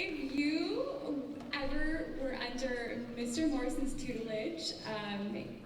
If you ever were under Mr. Morrison's tutelage,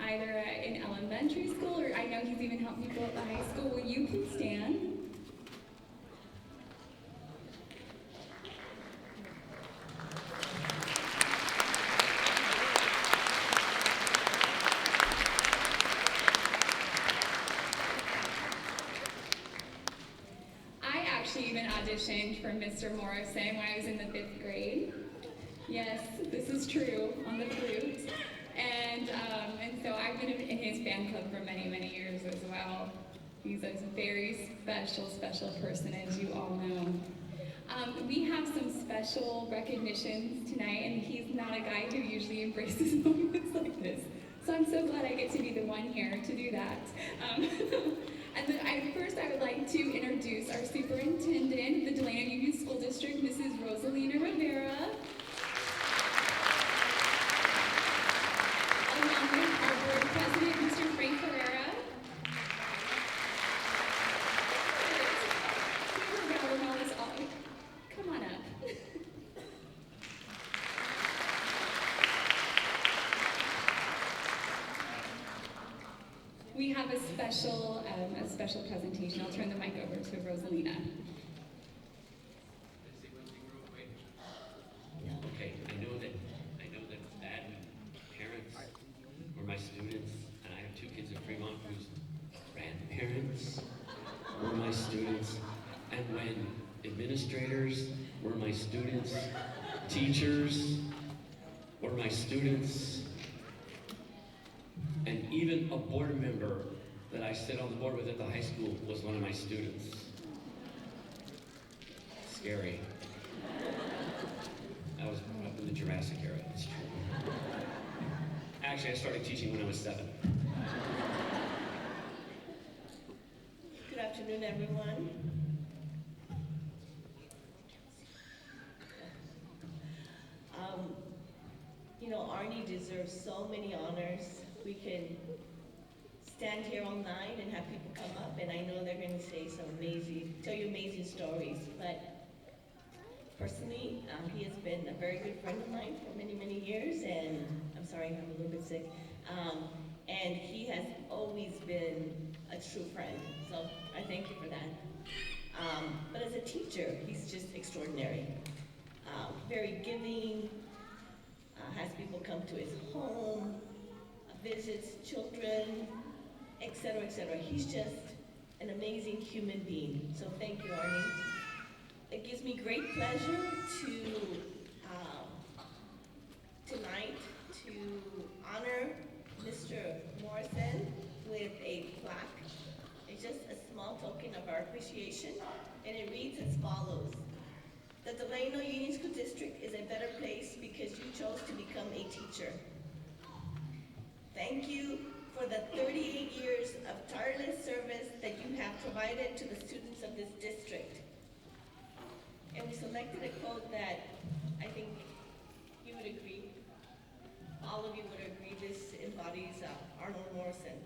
either in elementary school or I know he's even helped people at the high school, will you please stand? Even auditioned for Mr. Morrison when I was in the 5th grade. Yes, this is true, on the flute. And so I've been in his fan club for many, many years as well. He's a very special, special person, as you all know. We have some special recognitions tonight, and he's not a guy who usually embraces moments like this. So I'm so glad I get to be the one here to do that. And then first I would like to introduce our superintendent of the Delano Union School District, Mrs. Rosalina Rivera. Along with our board president, Mr. Frank Herrera. Come on up. We have a special presentation. I'll turn the mic over to Rosalina. Okay, I know that it's bad when parents or my students, and I have 2 kids in Fremont whose grandparents were my students, and when administrators were my students, teachers were my students, and even a board member that I sit on the board with at the high school was one of my students. Scary. I was brought up in the Jurassic era, it's true. Actually, I started teaching when I was 7. Good afternoon, everyone. Arnie deserves so many honors. We can stand here all night and have people come up, and I know they're going to tell you amazing stories. But personally, he has been a very good friend of mine for many, many years, and I'm sorry, I'm a little bit sick. And he has always been a true friend, so I thank you for that. But as a teacher, he's just extraordinary. Very giving, has people come to his home, visits children, etc., etc. He's just an amazing human being. So thank you, Arnie. It gives me great pleasure tonight to honor Mr. Morrison with a plaque. It's just a small token of our appreciation, and it reads as follows. The Delano Union School District is a better place because you chose to become a teacher. Thank you for the 38 years of tireless service that you have provided to the students of this district. And we selected a quote that I think you would agree, all of you would agree, this embodies Arnold Morrison.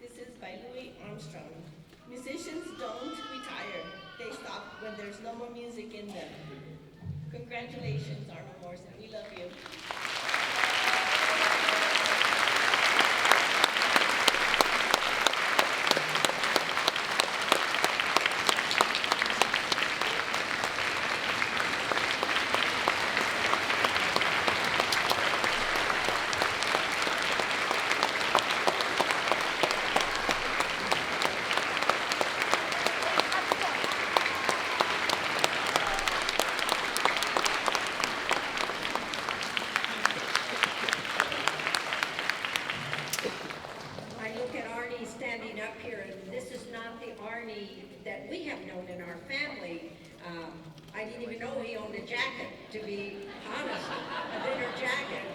This is by Louis Armstrong. Musicians don't retire. They stop when there's no more music in them. Congratulations, Arnold Morrison. We love you. I didn't even know he owned a jacket, to be honest, a winter jacket.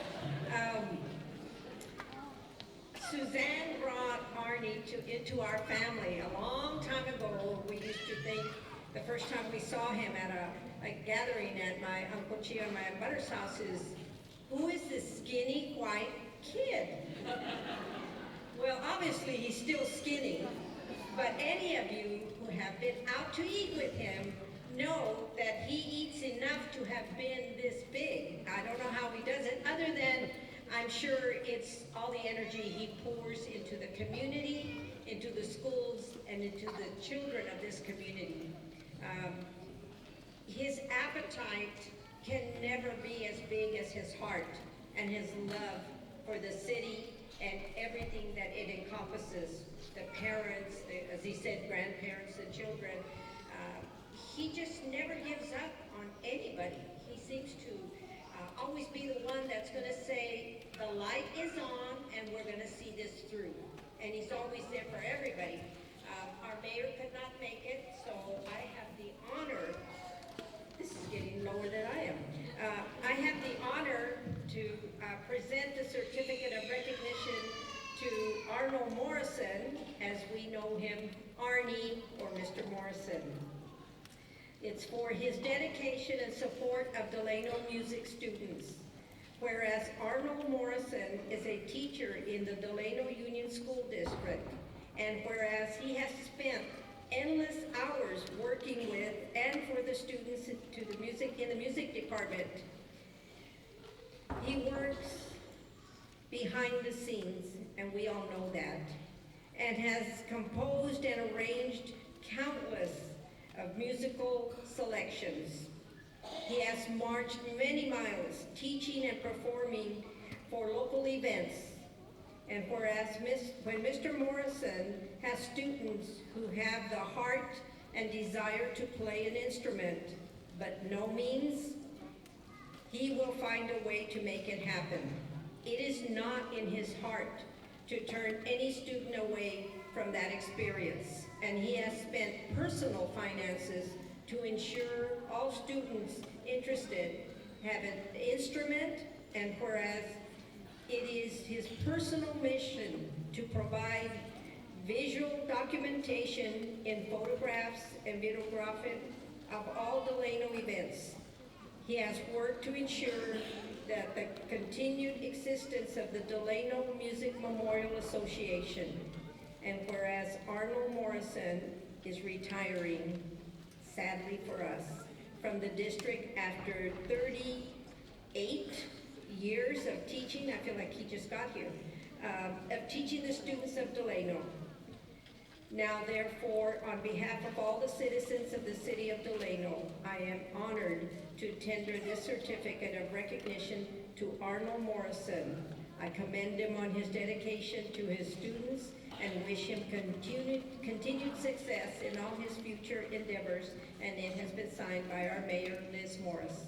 Suzanne brought Arnie into our family a long time ago. We used to think the first time we saw him at a gathering at my Uncle Chio and my mother's house is, who is this skinny white kid? Well, obviously he's still skinny, but any of you who have been out to eat with him know that he eats enough to have been this big. I don't know how he does it, other than I'm sure it's all the energy he pours into the community, into the schools, and into the children of this community. His appetite can never be as big as his heart and his love for the city and everything that it encompasses, the parents, as he said, grandparents, the children. He just never gives up on anybody. He seems to always be the one that's going to say, the light is on and we're going to see this through. And he's always there for everybody. Our mayor could not make it, so I have the honor, this is getting lower than I am. I have the honor to present the certificate of recognition to Arnold Morrison, as we know him, Arnie, or Mr. Morrison. It's for his dedication and support of Delano music students. Whereas Arnold Morrison is a teacher in the Delano Union School District, and whereas he has spent endless hours working with and for the students in the music department, he works behind the scenes, and we all know that, and has composed and arranged countless of musical selections. He has marched many miles teaching and performing for local events. And whereas when Mr. Morrison has students who have the heart and desire to play an instrument, but no means, he will find a way to make it happen. It is not in his heart to turn any student away from that experience. And he has spent personal finances to ensure all students interested have an instrument, and whereas it is his personal mission to provide visual documentation in photographs and videography of all Delano events. He has worked to ensure that the continued existence of the Delano Music Memorial Association. And whereas Arnold Morrison is retiring, sadly for us, from the district after 38 years of teaching, I feel like he just got here, of teaching the students of Delano. Now, therefore, on behalf of all the citizens of the city of Delano, I am honored to tender this certificate of recognition to Arnold Morrison. I commend him on his dedication to his students and wish him continued success in all his future endeavors, and it has been signed by our Mayor, Liz Morris.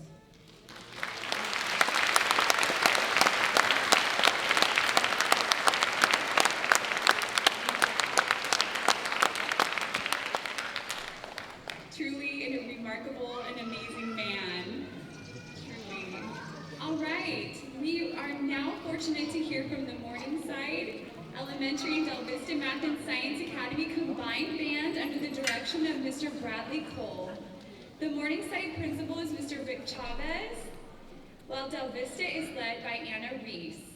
Truly a remarkable and amazing man. Truly. All right, we are now fortunate to hear from the Morningside Elementary and Del Vista Math and Science Academy Combined Band under the direction of Mr. Bradley Cole. The Morningside principal is Mr. Rick Chavez, while Del Vista is led by Anna Reese.